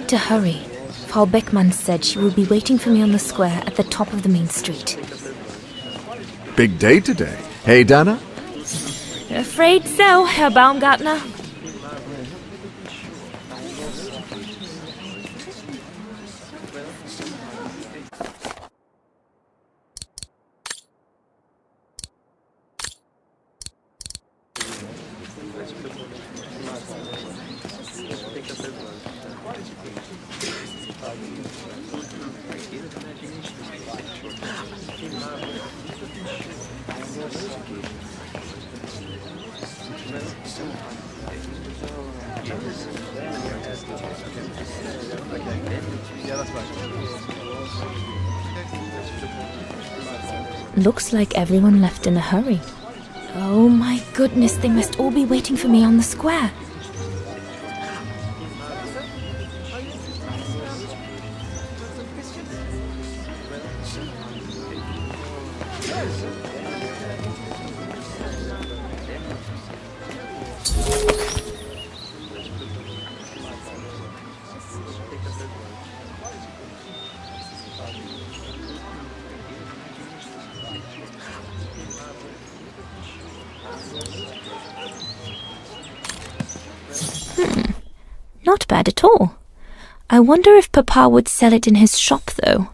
need to hurry. Frau Beckmann said she will be waiting for me on the square at the top of the main street. Big day today. Hey, Dana? Afraid so, Herr Baumgartner. Looks like everyone left in a hurry. Oh my goodness, they must all be waiting for me on the square. Not bad at all. I wonder if Papa would sell it in his shop, though.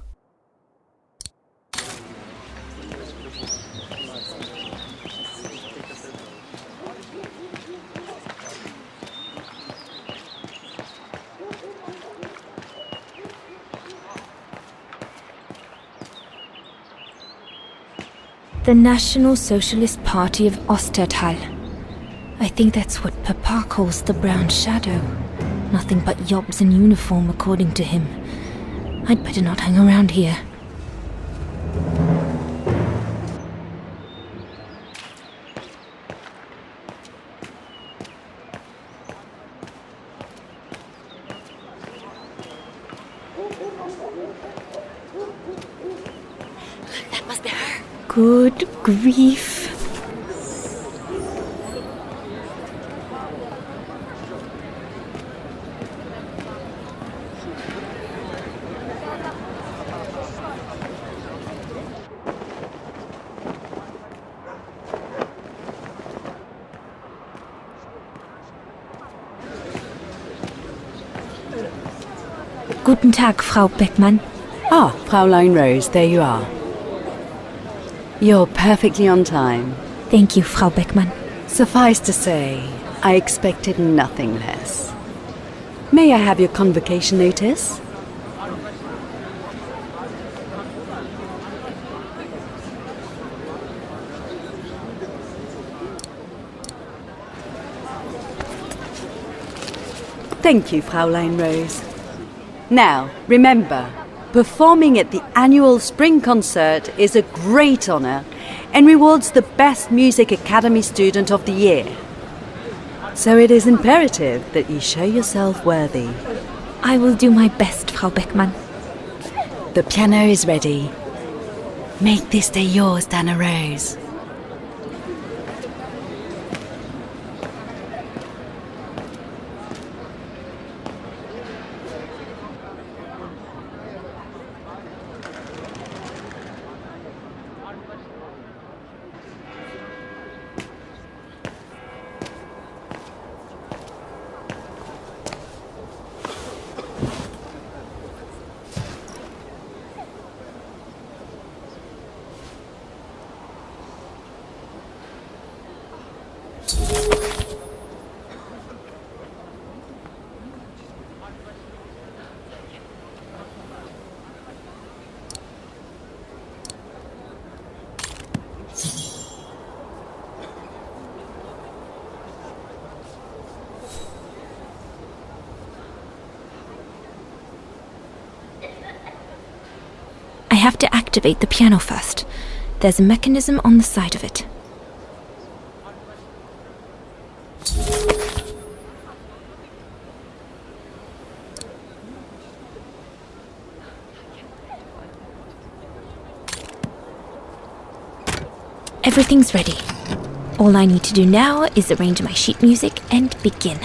The National Socialist Party of Ostertal. I think that's what Papa calls the brown shadow. Nothing but yobs in uniform, according to him. I'd better not hang around here. That must be her. Good grief. Guten Tag, Frau Beckmann. Ah, Fräulein Roze, there you are. You're perfectly on time. Thank you, Frau Beckmann. Suffice to say, I expected nothing less. May I have your convocation notice? Thank you, Fräulein Roze. Now, remember, performing at the annual spring concert is a great honor and rewards the best music academy student of the year. So it is imperative that you show yourself worthy. I will do my best, Frau Beckmann. The piano is ready. Make this day yours, Dana Roze. I have to activate the piano first. There's a mechanism on the side of it. Everything's ready. All I need to do now is arrange my sheet music and begin.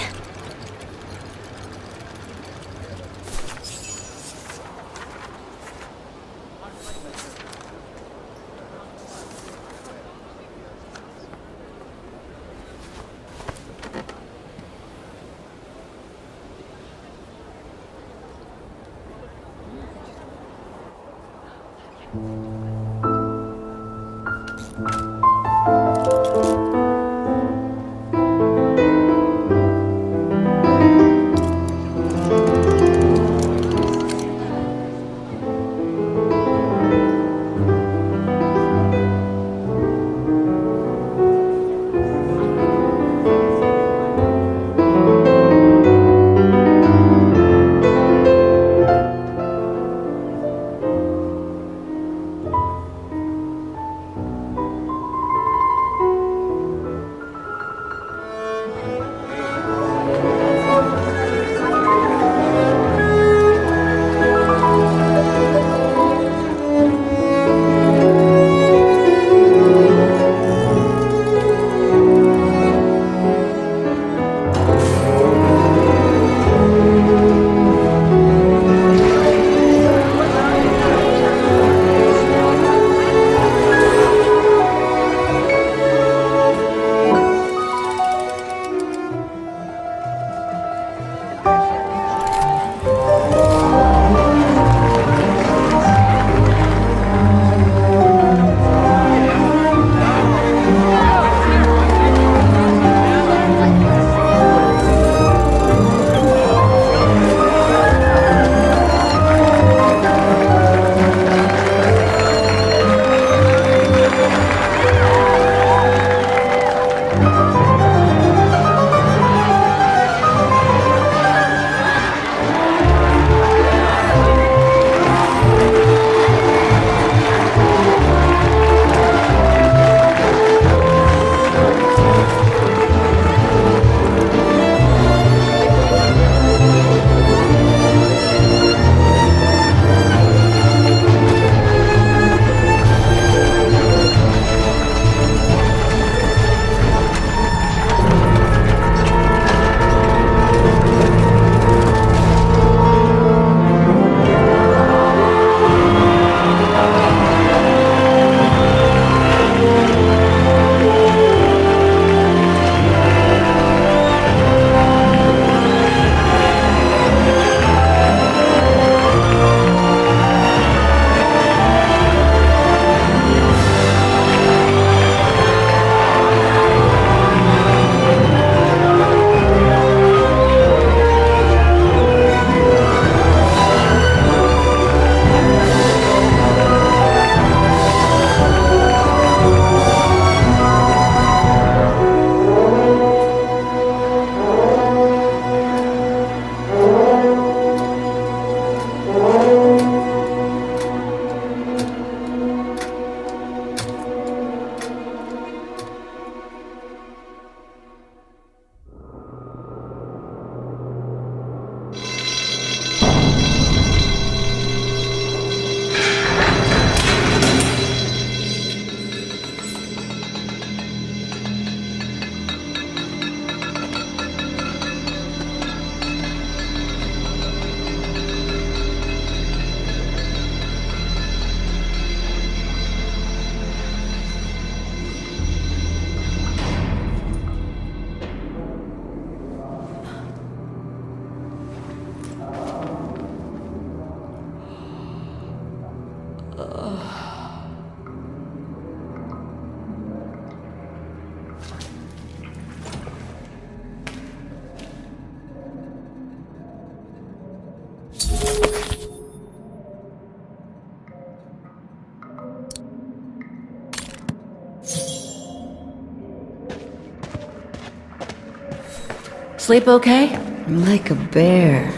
Sleep okay? I'm like a bear.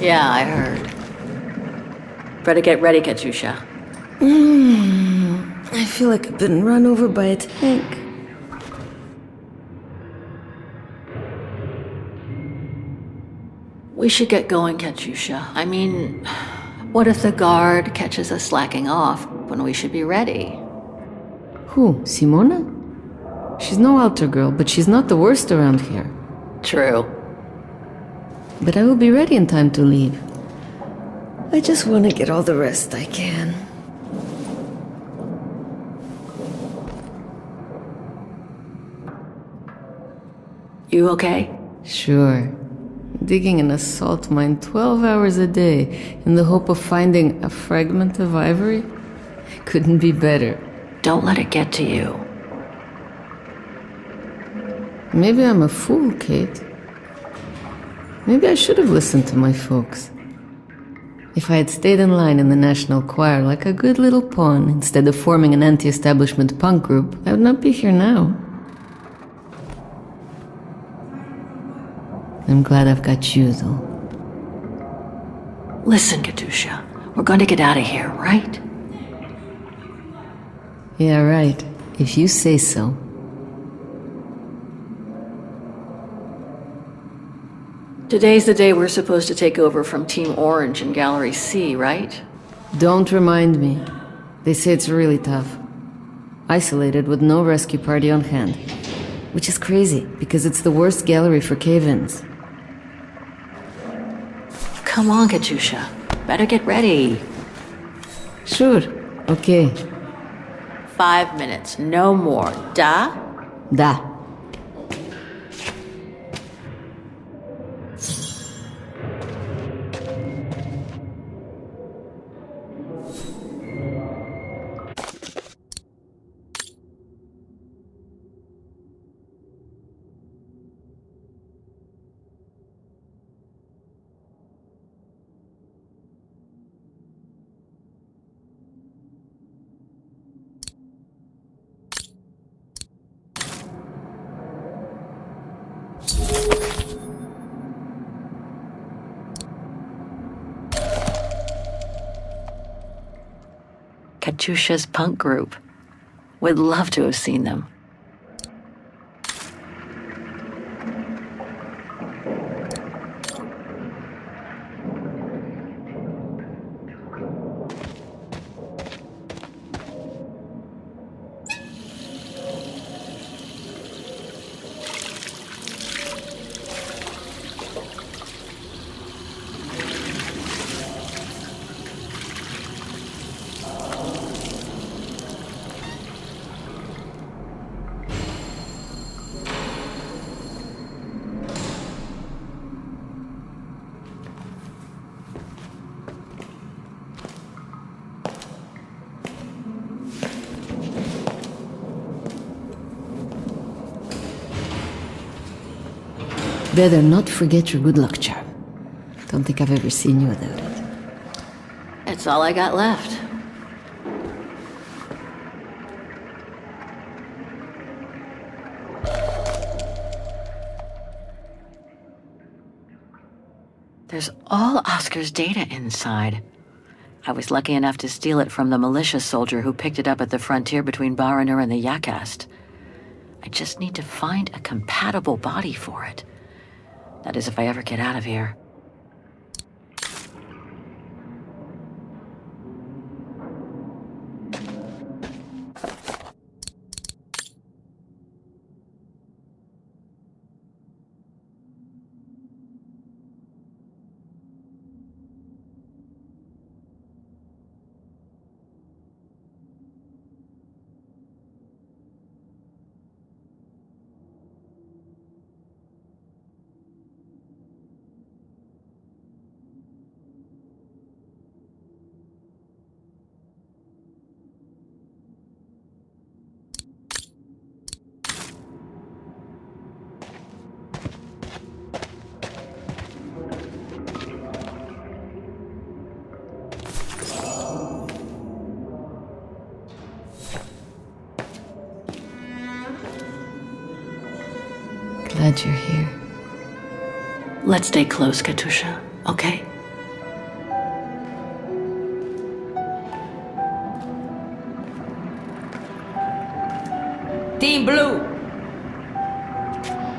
Yeah, I heard. Better get ready, Katyusha. I feel like I've been run over by a tank. We should get going, Katyusha. I mean, what if the guard catches us slacking off when we should be ready? Who, Simona? She's no altar girl, but she's not the worst around here. True. But I will be ready in time to leave. I just want to get all the rest I can. You okay? Sure. Digging in a salt mine 12 hours a day in the hope of finding a fragment of ivory? Couldn't be better. Don't let it get to you. Maybe I'm a fool, Kate. Maybe I should have listened to my folks. If I had stayed in line in the National Choir like a good little pawn instead of forming an anti-establishment punk group, I would not be here now. I'm glad I've got you, though. Listen, Katusha. We're going to get out of here, right? Yeah, right. If you say so. Today's the day we're supposed to take over from Team Orange in Gallery C, right? Don't remind me. They say it's really tough. Isolated with no rescue party on hand. Which is crazy, because it's the worst gallery for cave-ins. Come on, Katusha. Better get ready. Sure. Okay. 5 minutes, no more. Da? Da. Katusha's punk group. Would love to have seen them. Better not forget your good luck charm. Don't think I've ever seen you without it. It's all I got left. There's all Oscar's data inside. I was lucky enough to steal it from the militia soldier who picked it up at the frontier between Baranur and the Yakast. I just need to find a compatible body for it. That is, if I ever get out of here. Glad you're here. Let's stay close, Katusha, okay? Team Blue!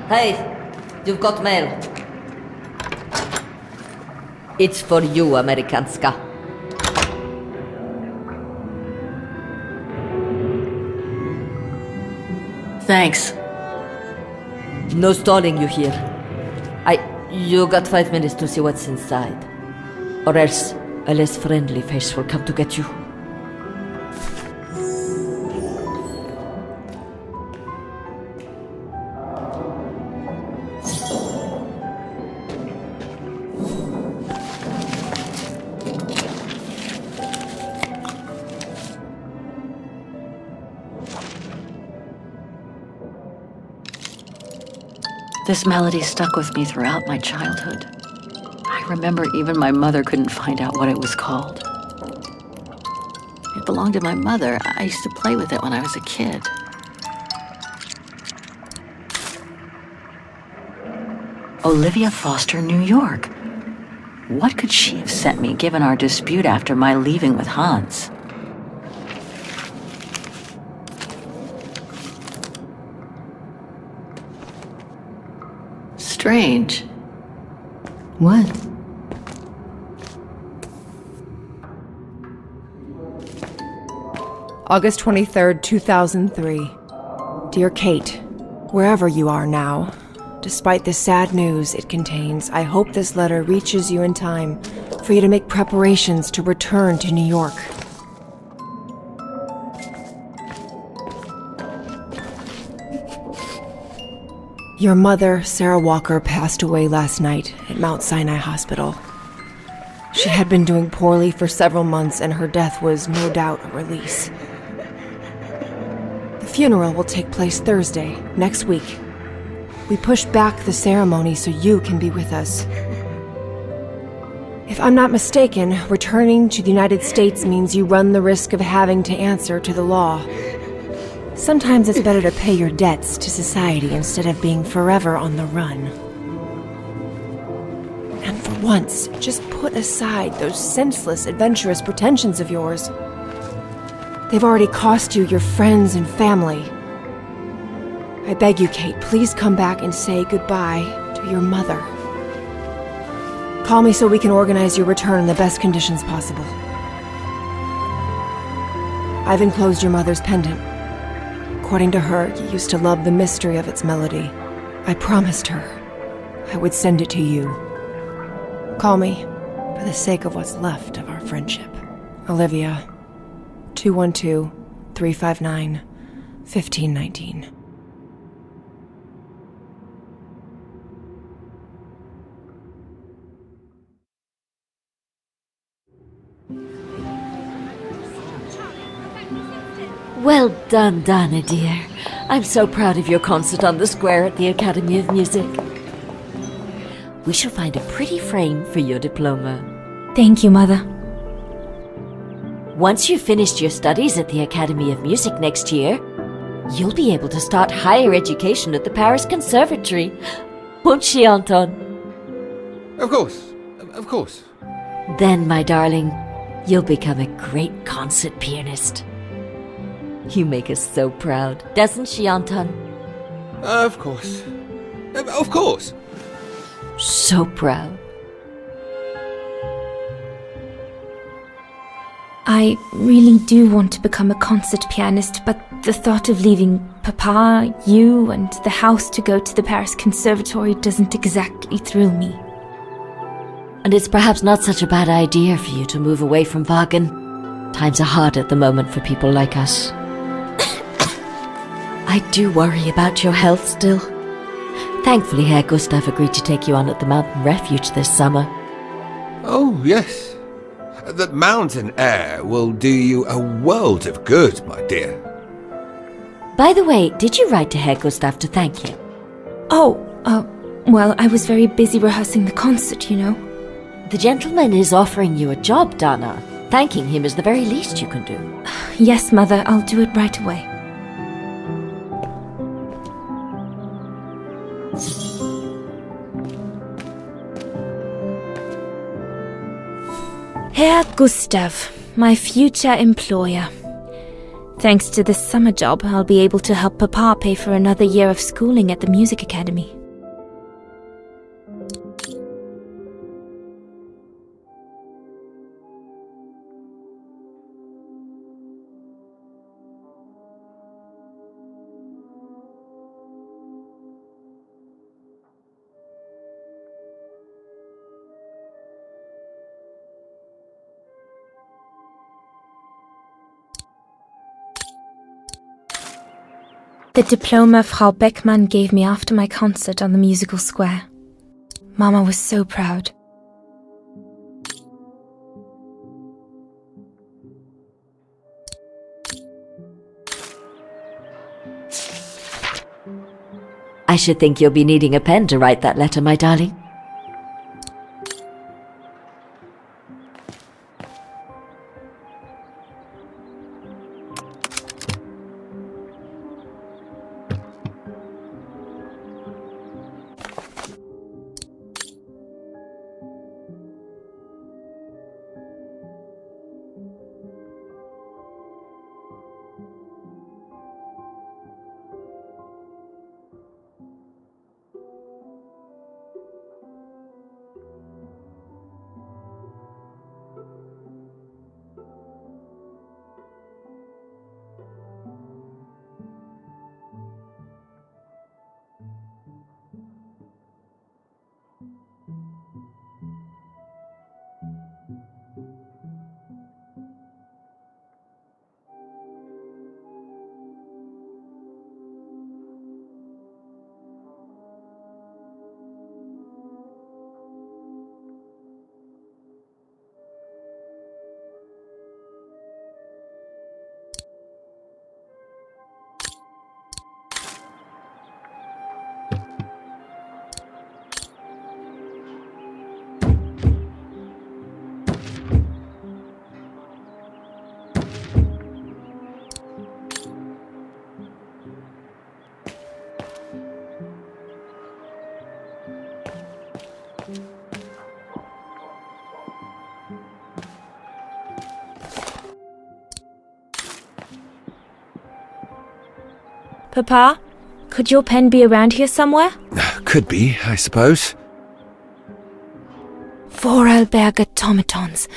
Hey, you've got mail. It's for you, Amerikanska. Thanks. No stalling you here. You got 5 minutes to see what's inside. Or else a less friendly face will come to get you. This melody stuck with me throughout my childhood. I remember even my mother couldn't find out what it was called. It belonged to my mother. I used to play with it when I was a kid. Olivia Foster, New York. What could she have sent me given our dispute after my leaving with Hans? Strange. What? August 23rd, 2003. Dear Kate, wherever you are now, despite the sad news it contains, I hope this letter reaches you in time for you to make preparations to return to New York. Your mother, Sarah Walker, passed away last night at Mount Sinai Hospital. She had been doing poorly for several months, and her death was no doubt a release. The funeral will take place Thursday, next week. We pushed back the ceremony so you can be with us. If I'm not mistaken, returning to the United States means you run the risk of having to answer to the law. Sometimes it's better to pay your debts to society instead of being forever on the run. And for once, just put aside those senseless, adventurous pretensions of yours. They've already cost you your friends and family. I beg you, Kate, please come back and say goodbye to your mother. Call me so we can organize your return in the best conditions possible. I've enclosed your mother's pendant. According to her, you used to love the mystery of its melody. I promised her I would send it to you. Call me for the sake of what's left of our friendship. Olivia, 212-359-1519. Well done, Dana, dear. I'm so proud of your concert on the square at the Academy of Music. We shall find a pretty frame for your diploma. Thank you, Mother. Once you've finished your studies at the Academy of Music next year, you'll be able to start higher education at the Paris Conservatory. Won't she, Anton? Of course. Of course. Then, my darling, you'll become a great concert pianist. You make us so proud, doesn't she, Anton? Of course. Of course. So proud. I really do want to become a concert pianist, but the thought of leaving Papa, you, and the house to go to the Paris Conservatory doesn't exactly thrill me. And it's perhaps not such a bad idea for you to move away from Vaghen. Times are hard at the moment for people like us. I do worry about your health still. Thankfully, Herr Gustav agreed to take you on at the mountain refuge this summer. Oh, yes. That mountain air will do you a world of good, my dear. By the way, did you write to Herr Gustav to thank him? Well, I was very busy rehearsing the concert, you know. The gentleman is offering you a job, Dana. Thanking him is the very least you can do. Yes, Mother, I'll do it right away. Herr Gustav, my future employer. Thanks to this summer job, I'll be able to help Papa pay for another year of schooling at the music academy. The diploma Frau Beckmann gave me after my concert on the musical square. Mama was so proud. I I should think you'll be needing a pen to write that letter, my darling. Papa, could your pen be around here somewhere? Could be, I suppose. 4-Alberg automatons.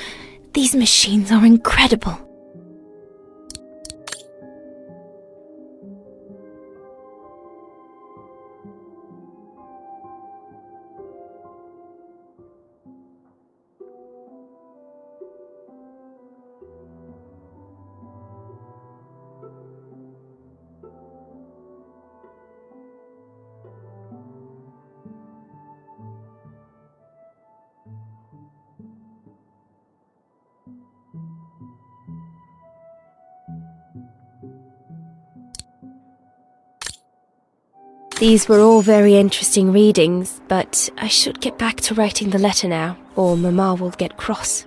These machines are incredible. These were all very interesting readings, but I should get back to writing the letter now, or Mama will get cross.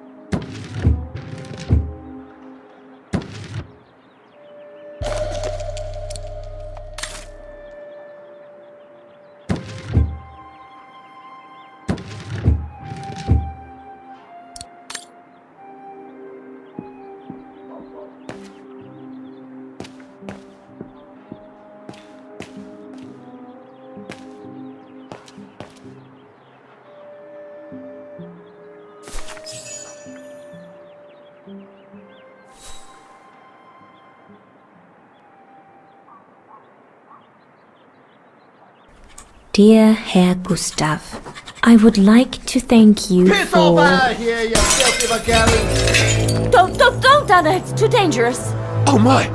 Dear Herr Gustav, I would like to thank you Piss for... off out of here, you filthy Vaghen! Don't, Dana, it's too dangerous. Oh my!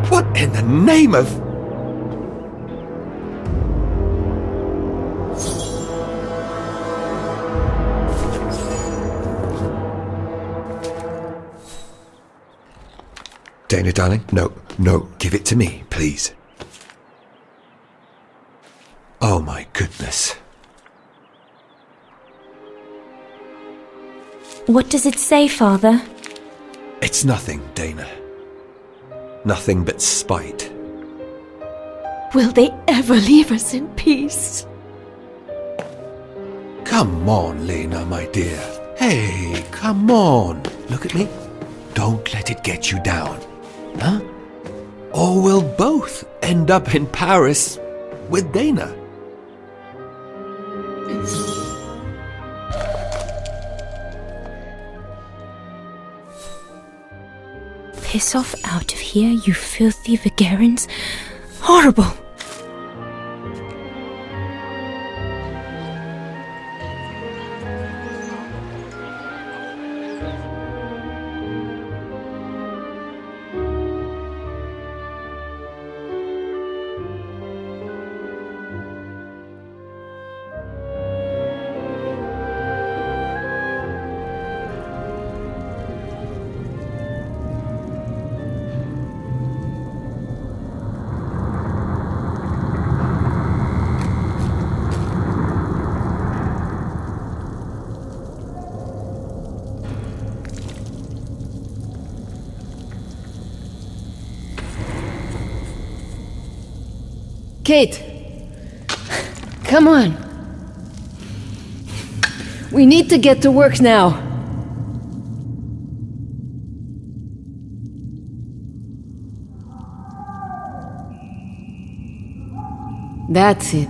What in the name of... Dana, darling, no, give it to me, please. Oh my goodness. What does it say, Father? It's nothing, Dana. Nothing but spite. Will they ever leave us in peace? Come on, Lena, my dear. Hey, come on. Look at me. Don't let it get you down. Huh? Or we'll both end up in Paris with Dana. Piss off out of here, you filthy Vagerans. Horrible! Kate! Come on! We need to get to work now! That's it.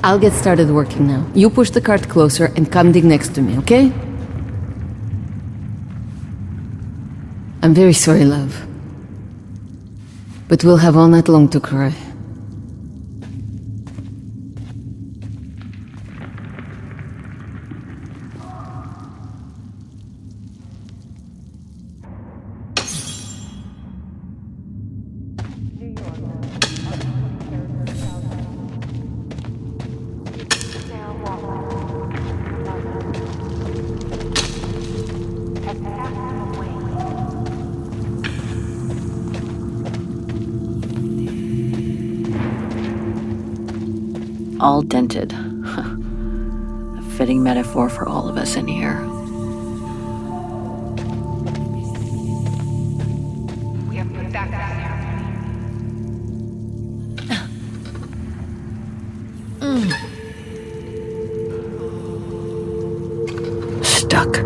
I'll get started working now. You push the cart closer and come dig next to me, okay? I'm very sorry, love. But we'll have all night long to cry. All dented. A fitting metaphor for all of us in here. Stuck.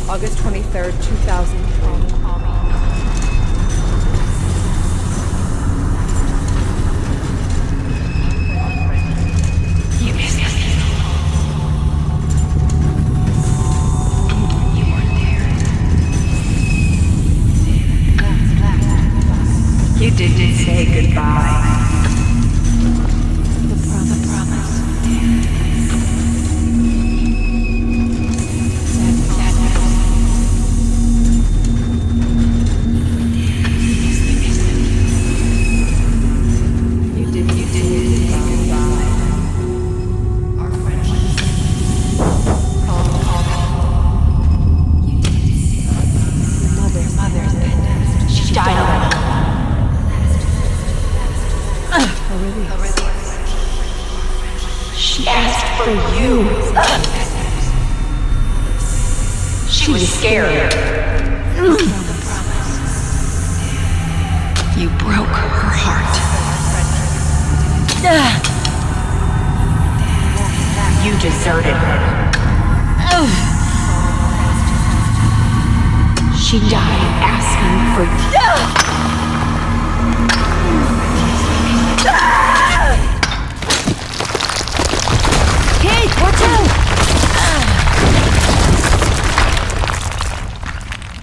August 23rd, 2012. You missed us. You weren't there. You didn't say goodbye. The promise. She asked for you. She was scared. You broke her heart. You deserted her. She died asking for you. Kate, watch out!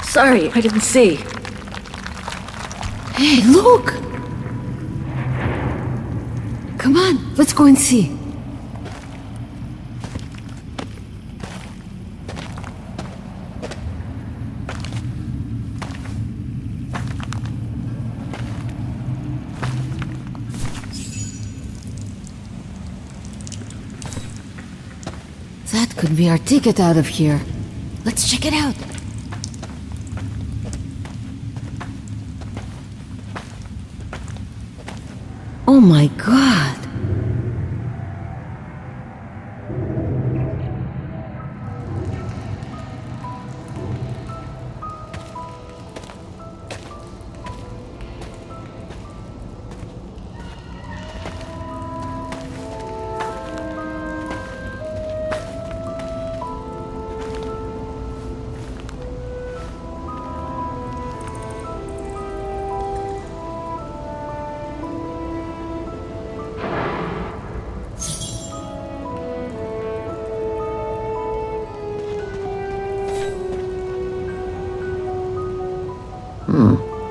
Sorry, I didn't see. Hey, look! Come on, let's go and see. That could be our ticket out of here. Let's check it out. Oh my god!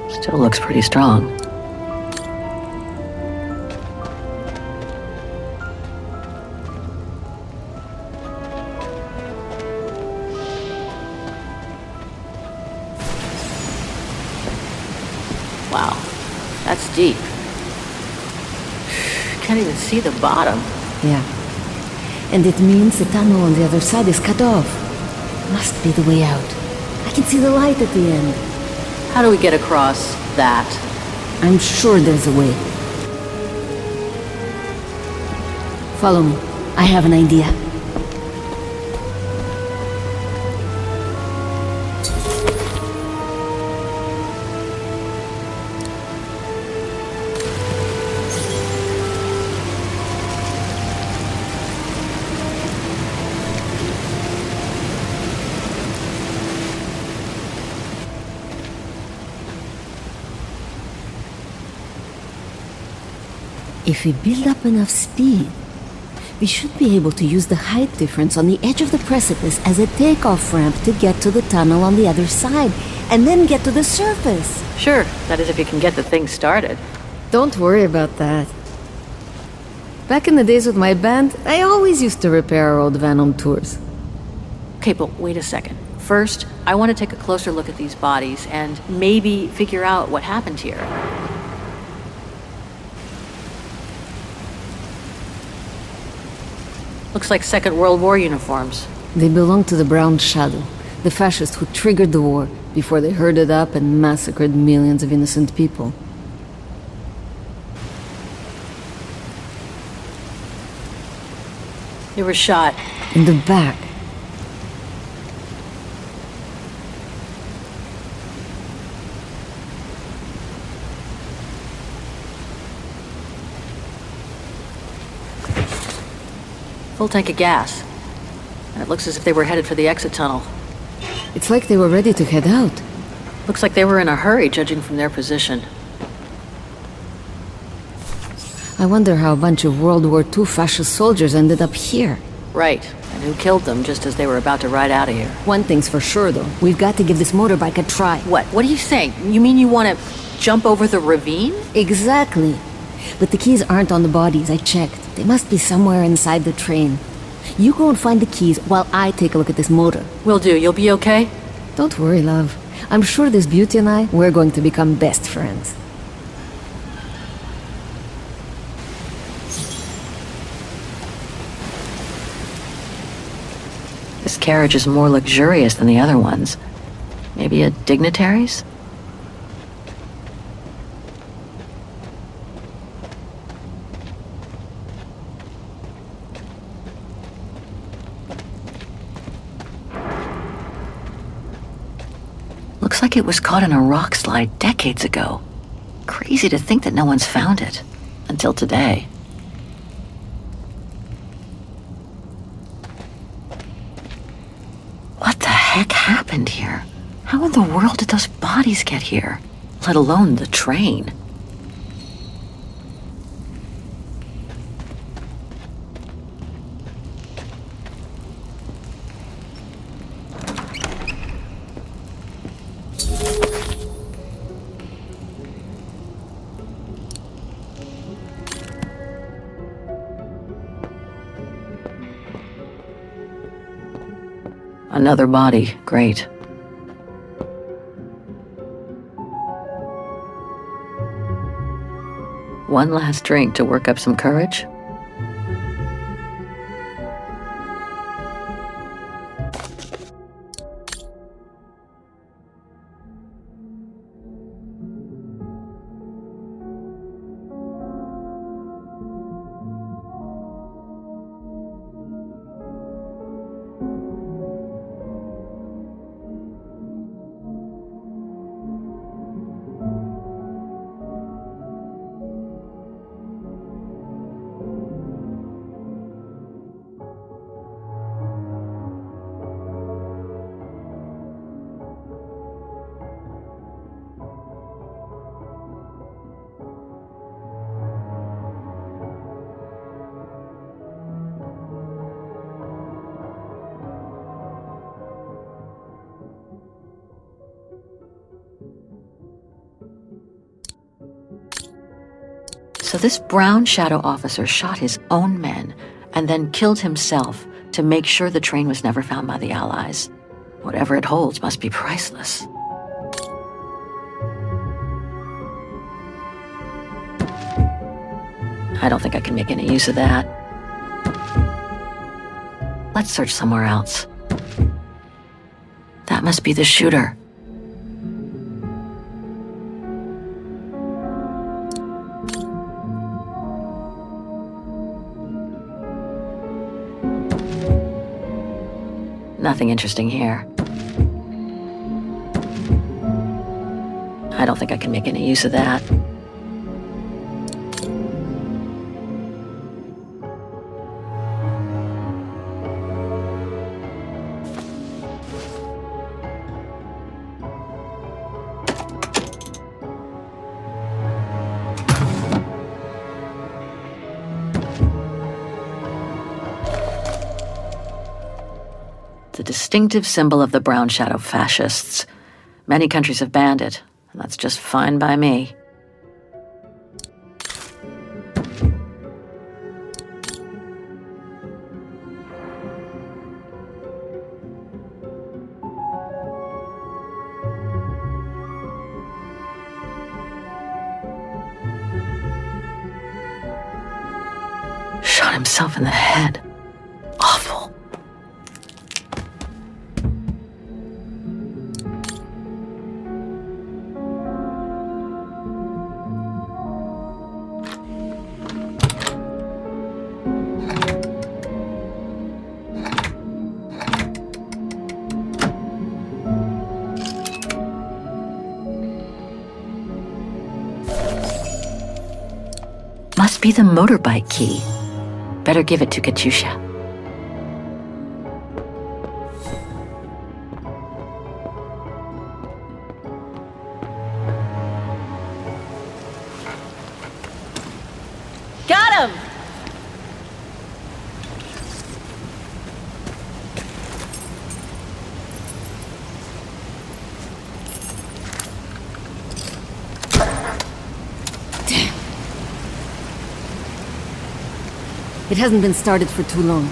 Still looks pretty strong. Wow, that's deep. Can't even see the bottom. Yeah. And it means the tunnel on the other side is cut off. Must be the way out. I can see the light at the end. How do we get across that? I'm sure there's a way. Follow me. I have an idea. If we build up enough speed, we should be able to use the height difference on the edge of the precipice as a takeoff ramp to get to the tunnel on the other side, and then get to the surface. Sure, that is if you can get the thing started. Don't worry about that. Back in the days with my band, I always used to repair our old van on tours. Okay, but wait a second. First, I want to take a closer look at these bodies and maybe figure out what happened here. Looks like Second World War uniforms. They belong to the Brown Shadow, the fascists who triggered the war before they herded up and massacred millions of innocent people. They were shot. In the back. Full tank of gas. And it looks as if they were headed for the exit tunnel. It's like they were ready to head out. Looks like they were in a hurry, judging from their position. I wonder how a bunch of World War II fascist soldiers ended up here. Right, and who killed them just as they were about to ride out of here. One thing's for sure, though. We've got to give this motorbike a try. What are you saying? You mean you want to jump over the ravine? Exactly. But the keys aren't on the bodies, I checked. They must be somewhere inside the train. You go and find the keys while I take a look at this motor. Will do. You'll be okay? Don't worry, love. I'm sure this beauty and I, we're going to become best friends. This carriage is more luxurious than the other ones. Maybe a dignitary's? Looks like it was caught in a rock slide decades ago. Crazy to think that no one's found it. Until today. What the heck happened here? How in the world did those bodies get here? Let alone the train. Another body. Great. One last drink to work up some courage? So this brown shadow officer shot his own men and then killed himself to make sure the train was never found by the Allies. Whatever it holds must be priceless. I don't think I can make any use of that. Let's search somewhere else. That must be the shooter. Nothing interesting here. I don't think I can make any use of that. The distinctive symbol of the brown shadow fascists. Many countries have banned it, and that's just fine by me. Shot himself in the head. Awful. Must be the motorbike key. Better give it to Katyusha. Got him! It hasn't been started for too long.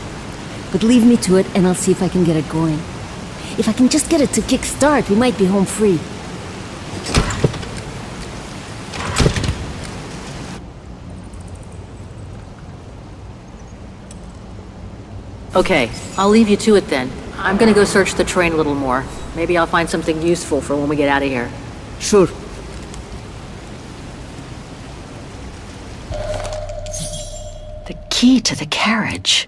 But leave me to it and I'll see if I can get it going. If I can just get it to kick-start, we might be home free. Okay, I'll leave you to it then. I'm gonna go search the train a little more. Maybe I'll find something useful for when we get out of here. Sure. The key to the carriage.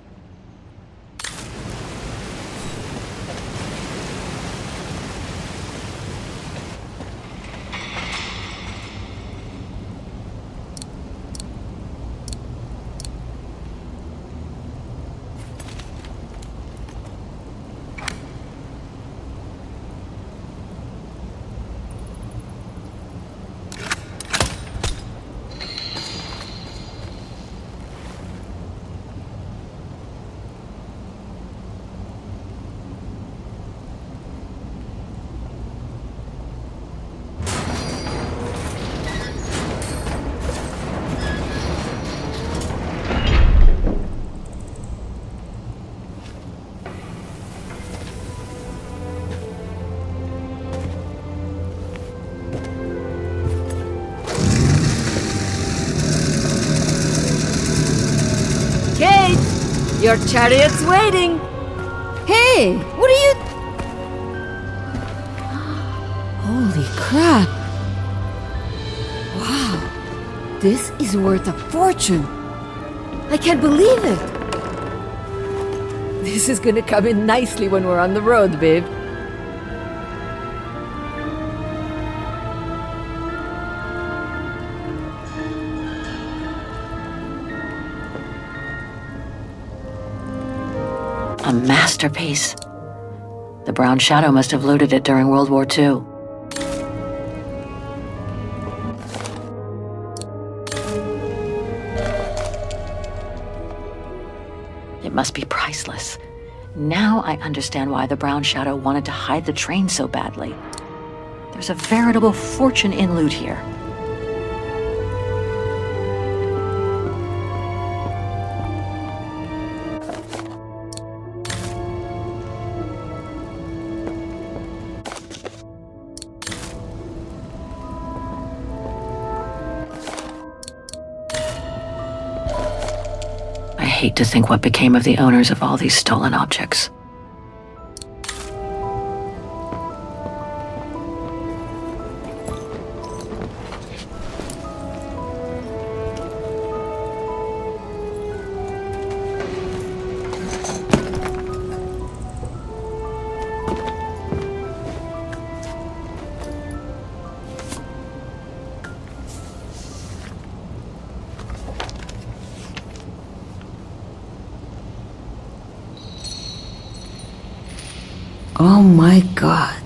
Your chariot's waiting! Hey, what are you... Holy crap! Wow, this is worth a fortune! I can't believe it! This is gonna come in nicely when we're on the road, babe. A masterpiece. The Brown Shadow must have looted it during World War II. It must be priceless. Now I understand why the Brown Shadow wanted to hide the train so badly. There's a veritable fortune in loot here. hate to think what became of the owners of all these stolen objects. Oh my god.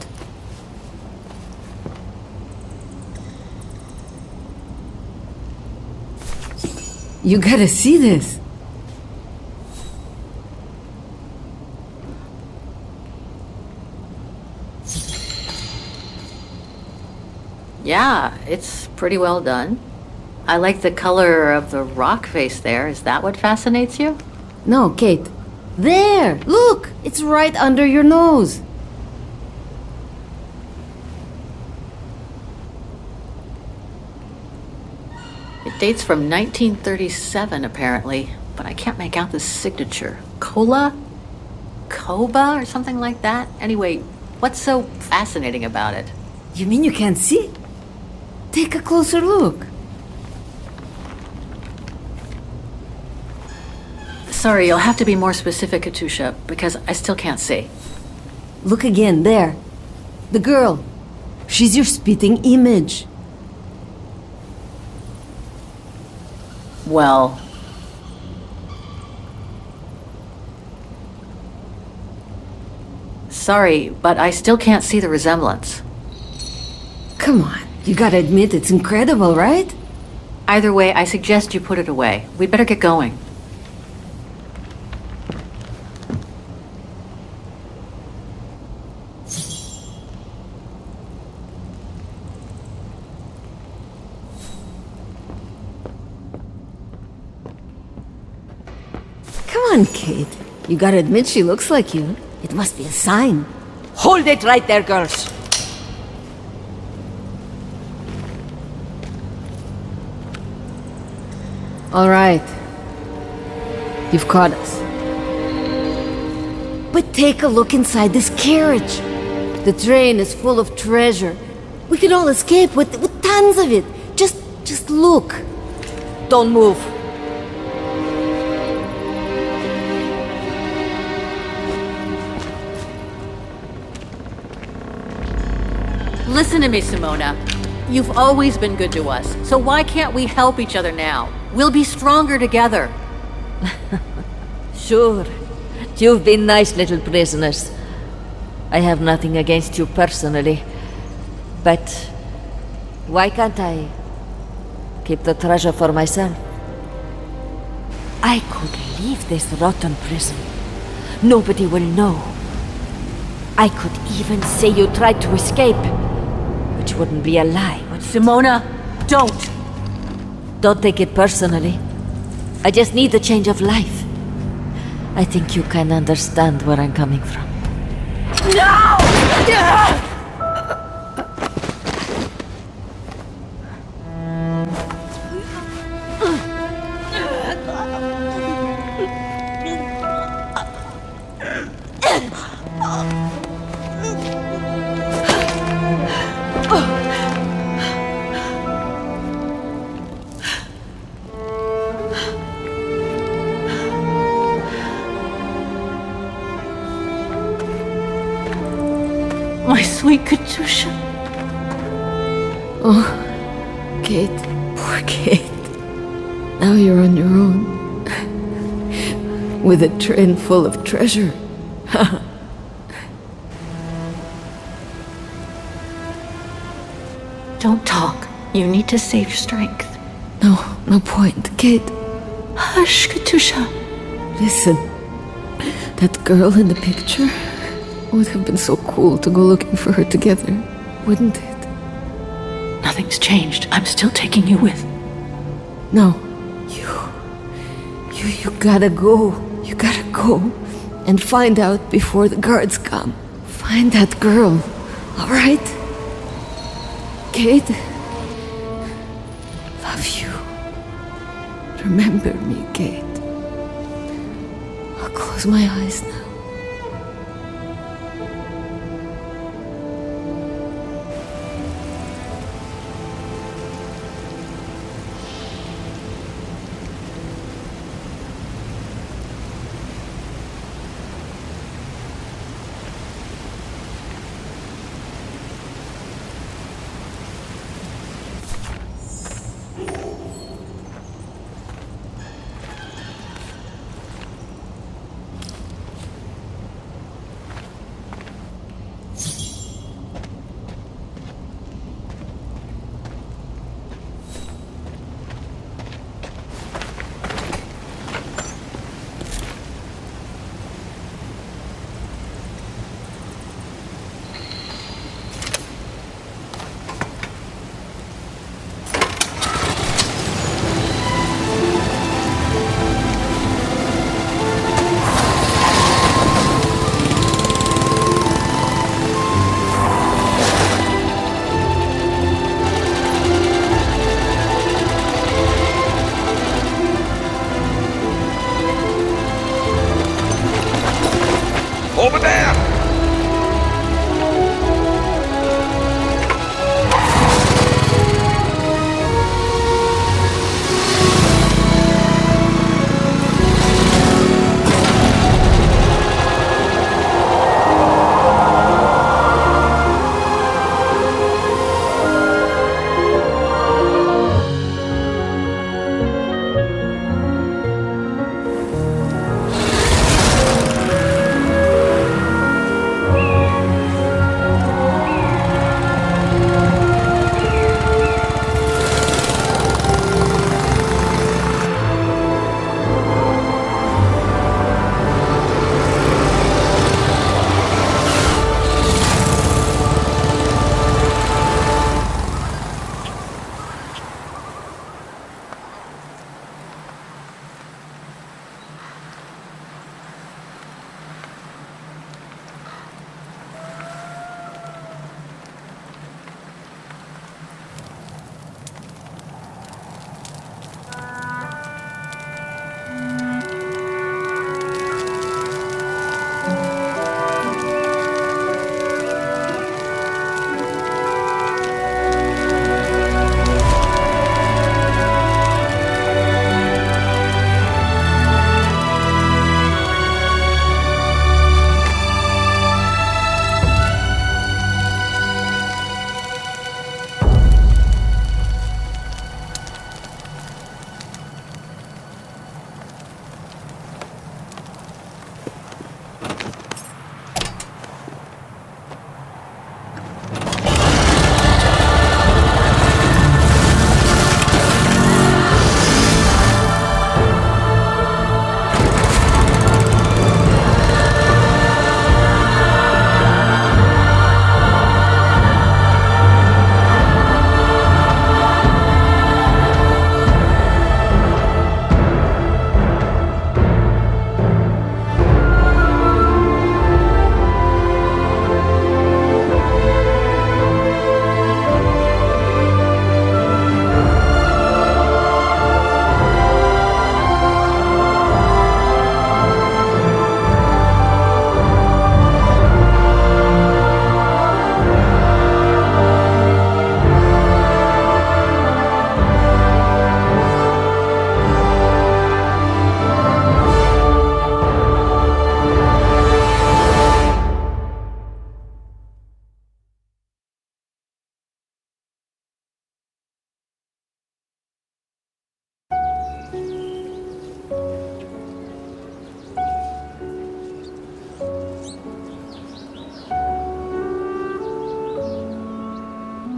You gotta see this. Yeah, it's pretty well done. I like the color of the rock face there. Is that what fascinates you? No, Kate. There! Look! It's right under your nose. It dates from 1937, apparently, but I can't make out the signature. Kola? Koba or something like that? Anyway, what's so fascinating about it? You mean you can't see? Take a closer look. Sorry, you'll have to be more specific, Katusha, because I still can't see. Look again, there. The girl. She's your spitting image. Well... Sorry, but I still can't see the resemblance. Come on, you gotta admit it's incredible, right? Either way, I suggest you put it away. We'd better get going. Come on, Kate. You gotta admit she looks like you. It must be a sign. Hold it right there, girls. All right. You've caught us. But take a look inside this carriage. The train is full of treasure. We can all escape with tons of it. Just look. Don't move. Listen to me, Simona. You've always been good to us, so why can't we help each other now? We'll be stronger together. Sure. You've been nice little prisoners. I have nothing against you personally. But why can't I keep the treasure for myself? I could leave this rotten prison. Nobody will know. I could even say you tried to escape, which wouldn't be a lie. Simona, don't! Don't take it personally. I just need a change of life. I think you can understand where I'm coming from. No! My sweet Katusha. Oh, Kate. Poor Kate. Now you're on your own. With a train full of treasure. Don't talk. You need to save your strength. No point, Kate. Hush, Katusha. Listen. That girl in the picture would have been so cool to go looking for her together, wouldn't it? Nothing's changed. I'm still taking you with. No. You gotta go. You gotta go and find out before the guards come. Find that girl, all right? Kate, love you. Remember me, Kate. close my eyes now. Over there!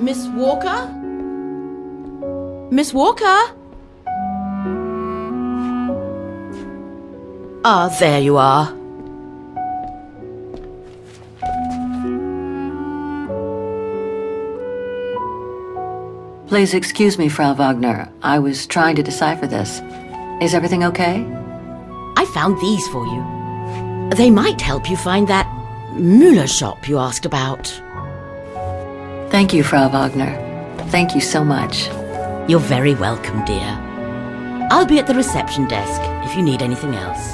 Miss Walker? Miss Walker? Ah, there you are. Please excuse me, Frau Wagner. I was trying to decipher this. Is everything okay? I found these for you. They might help you find that Müller shop you asked about. Thank you, Frau Wagner. Thank you so much. You're very welcome, dear. I'll be at the reception desk if you need anything else.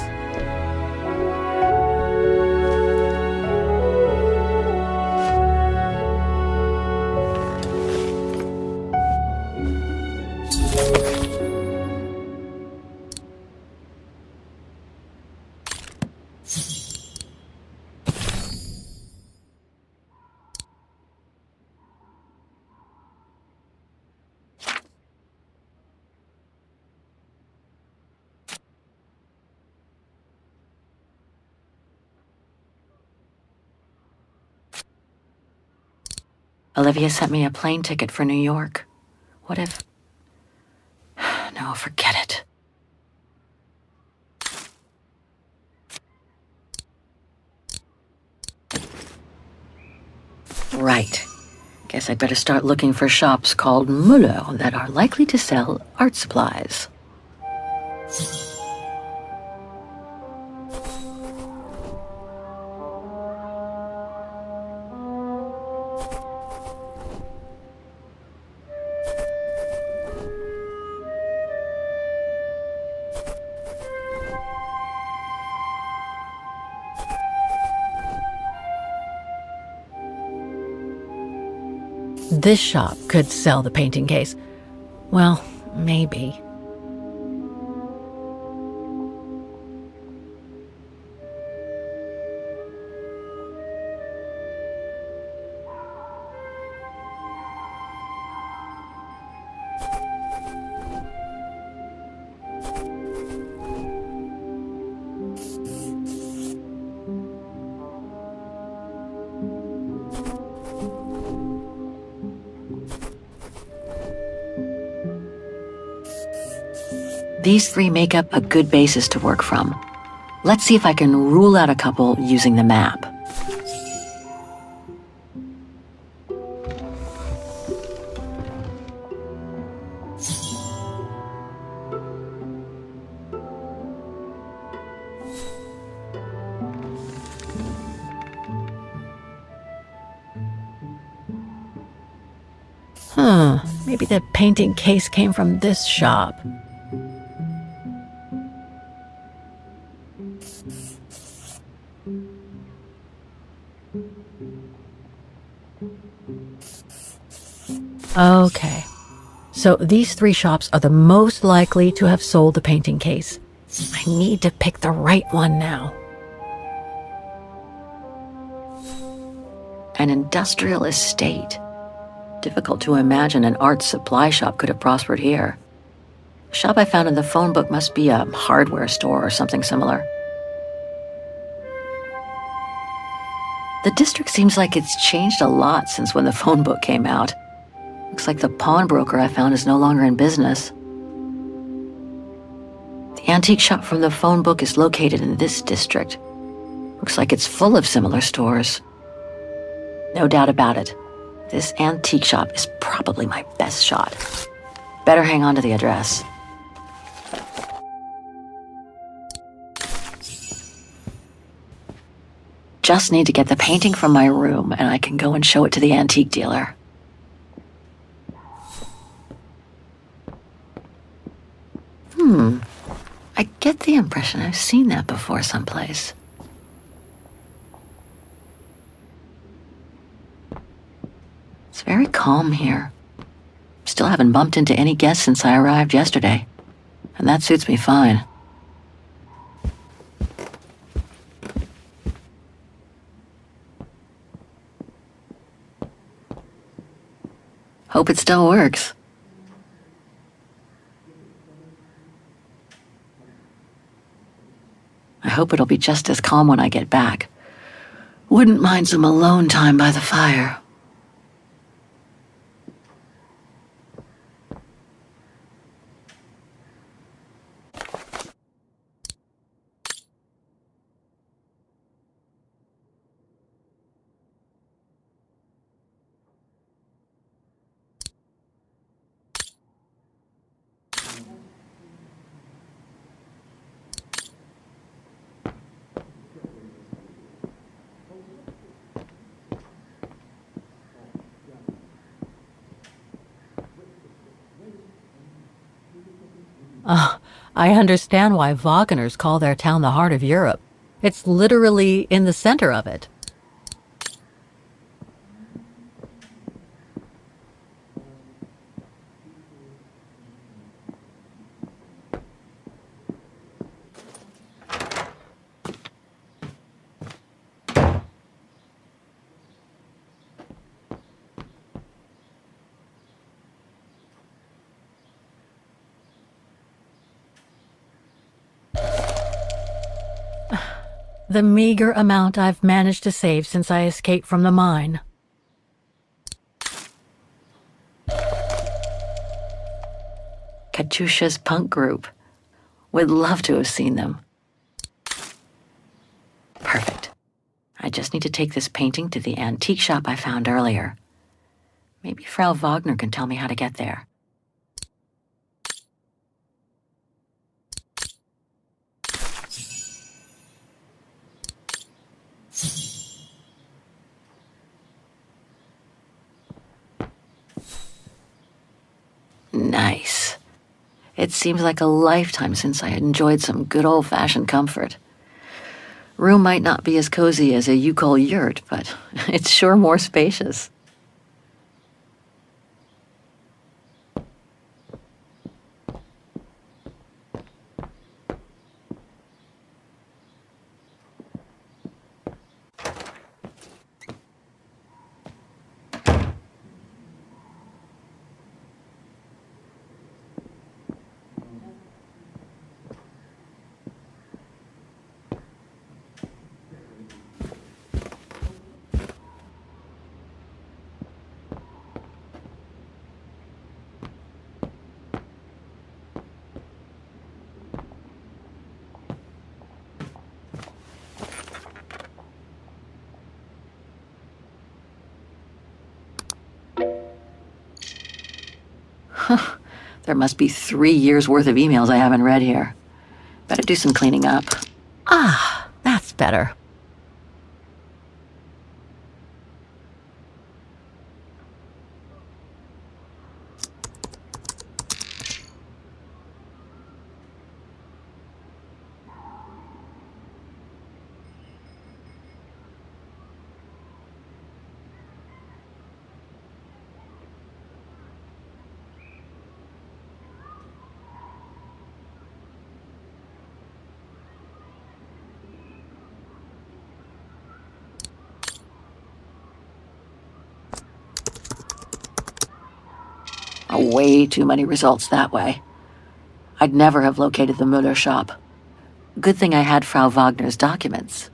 Olivia sent me a plane ticket for New York. What if... No, forget it. Right. Guess I'd better start looking for shops called Müller that are likely to sell art supplies. This shop could sell the painting case. Well, maybe. These three make up a good basis to work from. Let's see if I can rule out a couple using the map. Maybe the painting case came from this shop. Okay, so these three shops are the most likely to have sold the painting case. I need to pick the right one now. An industrial estate. Difficult to imagine an art supply shop could have prospered here. The shop I found in the phone book must be a hardware store or something similar. The district seems like it's changed a lot since when the phone book came out. Looks like the pawnbroker I found is no longer in business. The antique shop from the phone book is located in this district. Looks like it's full of similar stores. No doubt about it. This antique shop is probably my best shot. Better hang on to the address. Just need to get the painting from my room and I can go and show it to the antique dealer. I get the impression I've seen that before someplace. It's very calm here. Still haven't bumped into any guests since I arrived yesterday, and that suits me fine. Hope it still works. I hope it'll be just as calm when I get back. Wouldn't mind some alone time by the fire. I understand why Vagheners call their town the heart of Europe. It's literally in the center of it. The meager amount I've managed to save since I escaped from the mine. Katyusha's punk group. Would love to have seen them. Perfect. I just need to take this painting to the antique shop I found earlier. Maybe Frau Wagner can tell me how to get there. Nice. It seems like a lifetime since I enjoyed some good old-fashioned comfort. Room might not be as cozy as a you-call yurt, but it's sure more spacious. There must be 3 years' worth of emails I haven't read here. Better do some cleaning up. Ah, that's better. Way too many results that way. I'd never have located the Müller shop. Good thing I had Frau Wagner's documents.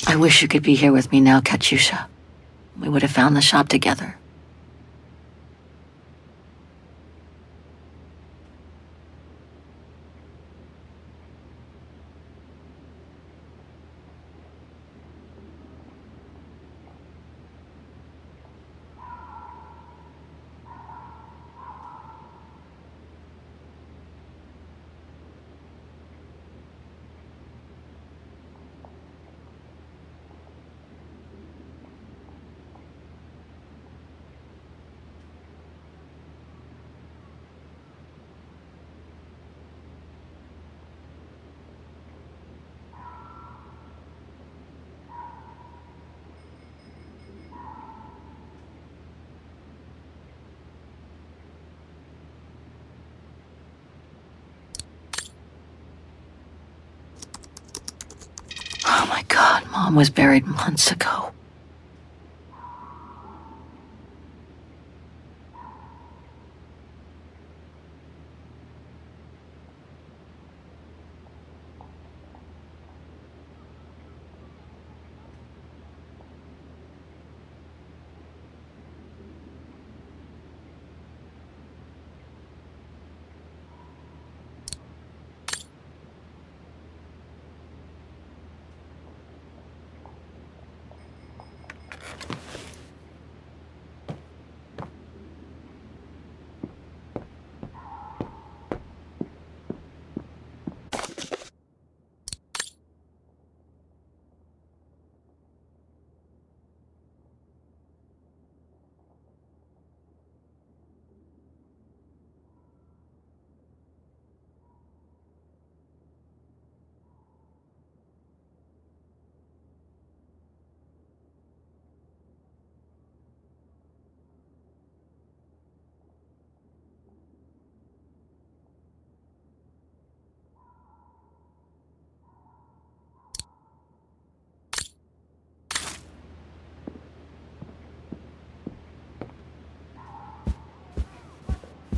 I wish you could be here with me now, Katyusha. We would have found the shop together. Oh my God, Mom was buried months ago.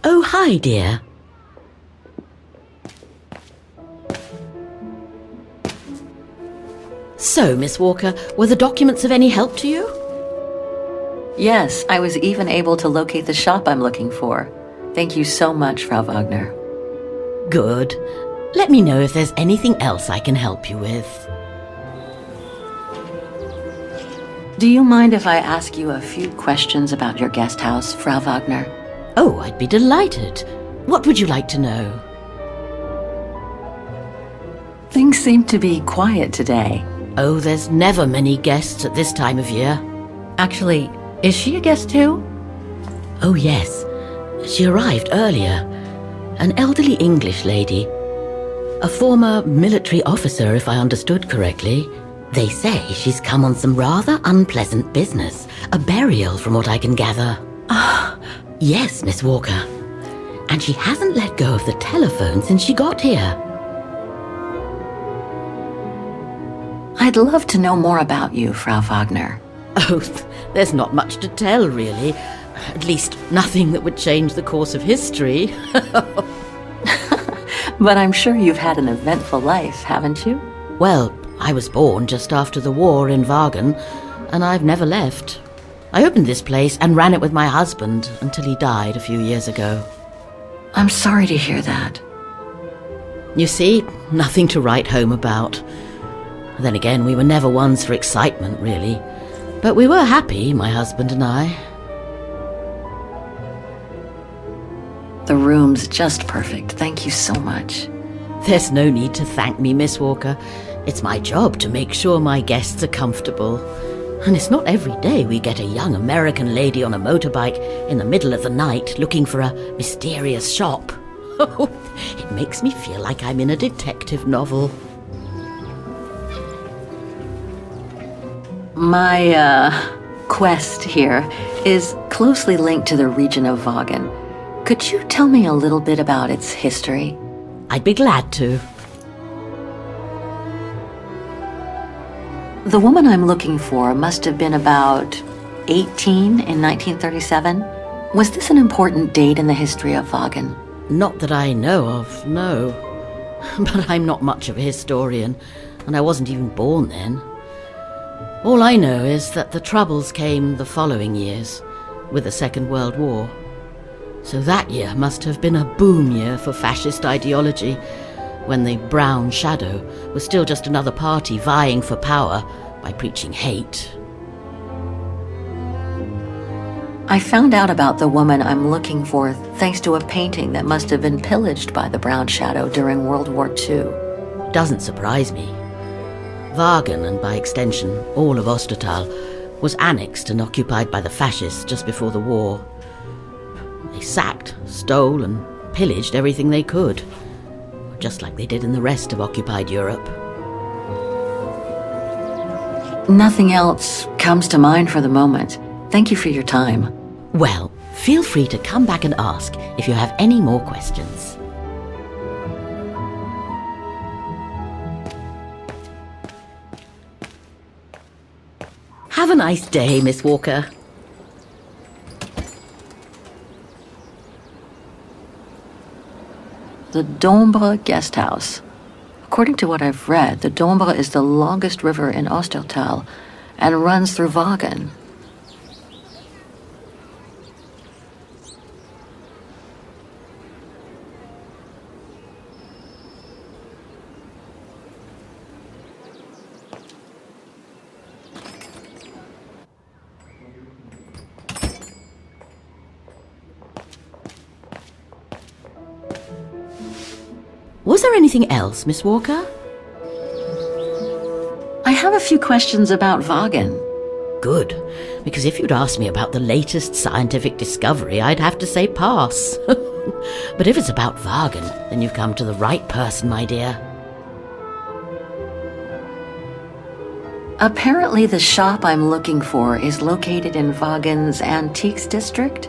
Oh, hi, dear. So, Miss Walker, were the documents of any help to you? Yes, I was even able to locate the shop I'm looking for. Thank you so much, Frau Wagner. Good. Let me know if there's anything else I can help you with. Do you mind if I ask you a few questions about your guest house, Frau Wagner? Oh, I'd be delighted. What would you like to know? Things seem to be quiet today. Oh, there's never many guests at this time of year. Actually, is she a guest too? Oh, yes. She arrived earlier. An elderly English lady. A former military officer, if I understood correctly. They say she's come on some rather unpleasant business. A burial, from what I can gather. Yes, Miss Walker. And she hasn't let go of the telephone since she got here. I'd love to know more about you, Frau Wagner. Oh, there's not much to tell, really. At least nothing that would change the course of history. But I'm sure you've had an eventful life, haven't you? Well, I was born just after the war in Vaghen, and I've never left. I opened this place and ran it with my husband until he died a few years ago. I'm sorry to hear that. You see, nothing to write home about. Then again, we were never ones for excitement, really. But we were happy, my husband and I. The room's just perfect. Thank you so much. There's no need to thank me, Miss Walker. It's my job to make sure my guests are comfortable. And it's not every day we get a young American lady on a motorbike in the middle of the night looking for a mysterious shop. It makes me feel like I'm in a detective novel. My, quest here is closely linked to the region of Vaghen. Could you tell me a little bit about its history? I'd be glad to. The woman I'm looking for must have been about 18 in 1937. Was this an important date in the history of Vaghen? Not that I know of, no. But I'm not much of a historian, and I wasn't even born then. All I know is that the Troubles came the following years, with the Second World War. So that year must have been a boom year for fascist ideology, when the Brown Shadow was still just another party vying for power by preaching hate. I found out about the woman I'm looking for thanks to a painting that must have been pillaged by the Brown Shadow during World War II. Doesn't surprise me. Vaghen, and by extension all of Ostertal, was annexed and occupied by the fascists just before the war. They sacked, stole, and pillaged everything they could, just like they did in the rest of occupied Europe. Nothing else comes to mind for the moment. Thank you for your time. Well, feel free to come back and ask if you have any more questions. Have a nice day, Miss Walker. The Dombre Guest House. According to what I've read, the Dombre is the longest river in Ostertal and runs through Vaghen. Was there anything else, Miss Walker? I have a few questions about Vaghen. Good, because if you'd asked me about the latest scientific discovery, I'd have to say pass. But if it's about Vaghen, then you've come to the right person, my dear. Apparently the shop I'm looking for is located in Vaghen's Antiques district.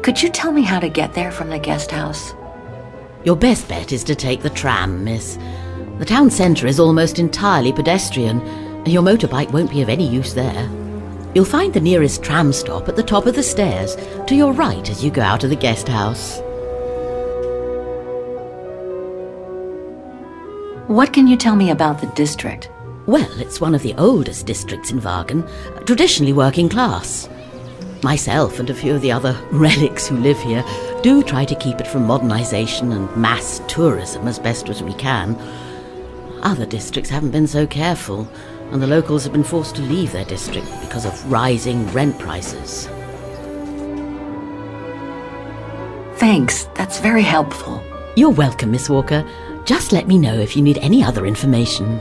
Could you tell me how to get there from the guest house? Your best bet is to take the tram, miss. The town centre is almost entirely pedestrian, and your motorbike won't be of any use there. You'll find the nearest tram stop at the top of the stairs, to your right as you go out of the guest house. What can you tell me about the district? Well, it's one of the oldest districts in Vaghen, traditionally working class. Myself and a few of the other relics who live here do try to keep it from modernization and mass tourism as best as we can. Other districts haven't been so careful, and the locals have been forced to leave their district because of rising rent prices. Thanks, that's very helpful. You're welcome, Miss Walker. Just let me know if you need any other information.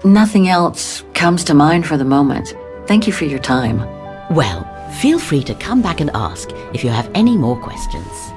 Nothing else comes to mind for the moment. Thank you for your time. Well, feel free to come back and ask if you have any more questions.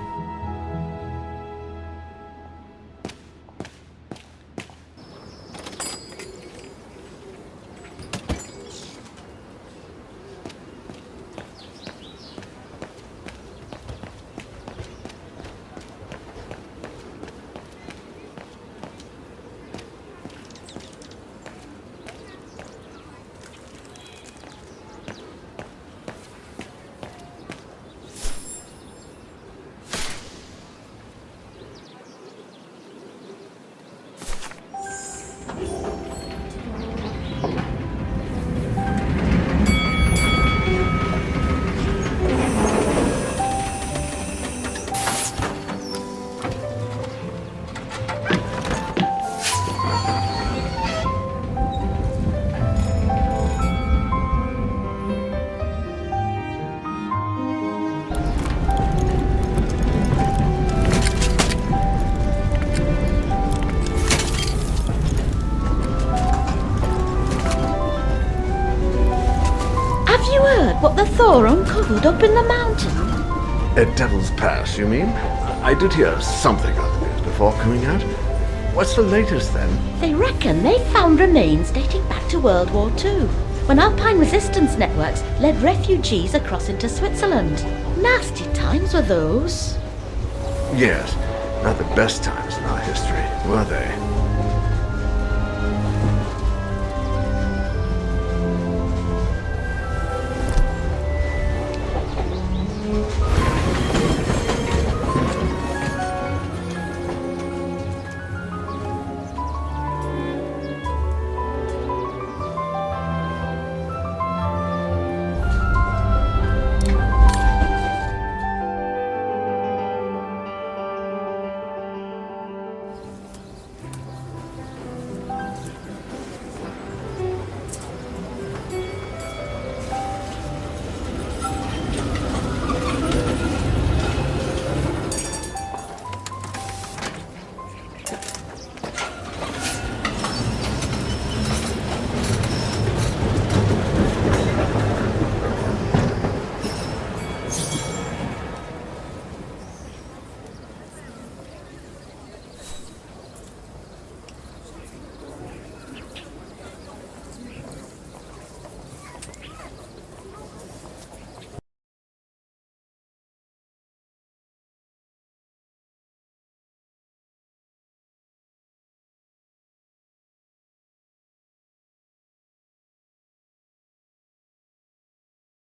What the Thor uncovered up in the mountain? At Devil's Pass, you mean? I did hear something on the news before coming out. What's the latest, then? They reckon they found remains dating back to World War II, when Alpine resistance networks led refugees across into Switzerland. Nasty times were those. Yes, not the best times in our history, were they?